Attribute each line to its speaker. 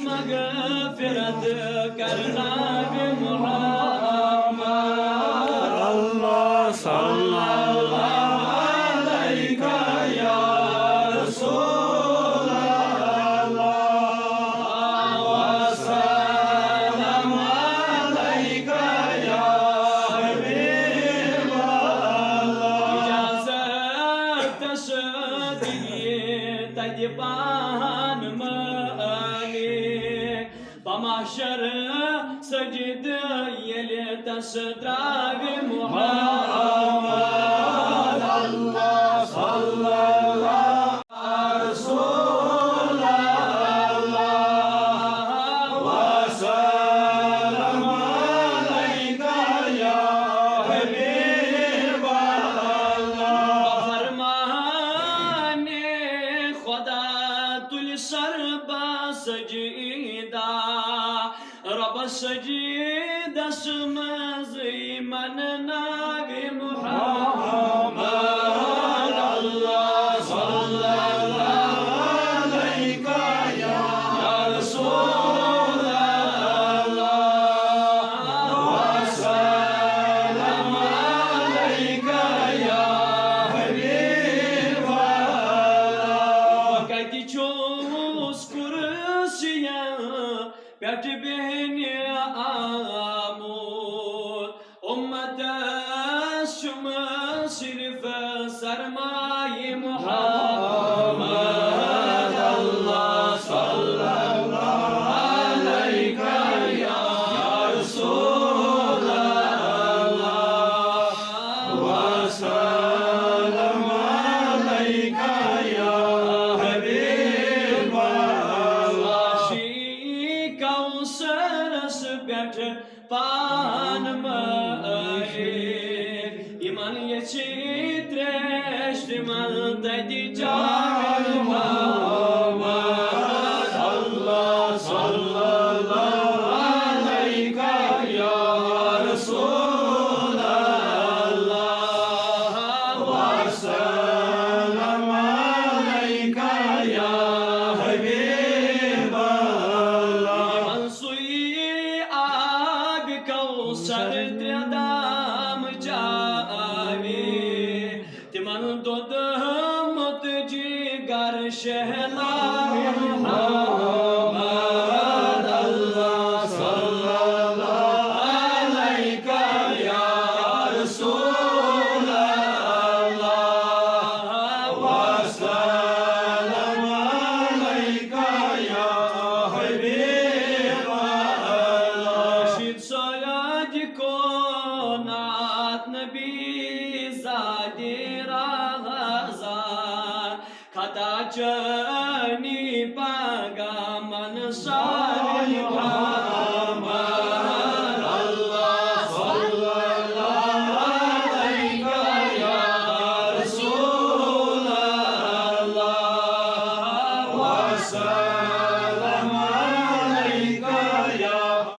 Speaker 1: मगफिरत करना बे मुहम्मद।
Speaker 2: अल्लाह सल्लल्लाहु अलैका या रसूल अल्लाह व सल्लम अलैका या हबीब अल्लाह।
Speaker 1: इजाज़त तशदीए तजबान माने बमाशर सजद येले तसद्राग मुहम्मद।
Speaker 2: अल्लाह सल्लल्लाहु रसूल अल्लाह व सल्लम अलैका या हबीब अल्लाह।
Speaker 1: फरमाने खुदा तुल सरबा सजीदा रब सजीदा समज़ी मन नागे मुहम्मद।
Speaker 2: अल्लाह सल्लल्लाहु अलैका या रसूल अल्लाह व सल्लम अलैका या हबीब अल्लाह।
Speaker 1: कति चोस कुर्सिया पेट बेहने आमोद उम्मत शुम सिर्फ सरमाए मुहम्मद।
Speaker 2: अल्लाह सल्लल्लाहु अलैका या रसूल अल्लाह व सल्लम अलैका या हबीब अल्लाह।
Speaker 1: शी कौसरस पेट पान माए इमान ये चित्रेश मन तजी जान
Speaker 2: मुहम्मद। अल्लाह सल्लल्लाहु अलैका या रसूल अल्लाह व सल्लम अलैका या हबीब अल्लाह।
Speaker 1: मनसुई आग कौसर त्रिदाम जावे तिमन दोद मत जिगर शहलावे मुहम्मद।
Speaker 2: अल्लाह सल्लल्लाहु अलैका या रसूल अल्लाह व सल्लम अलैका या हबीब अल्लाह।
Speaker 1: शिद सोयाज को नात नबी जादे राज़ार खता चनी पागा मन सारे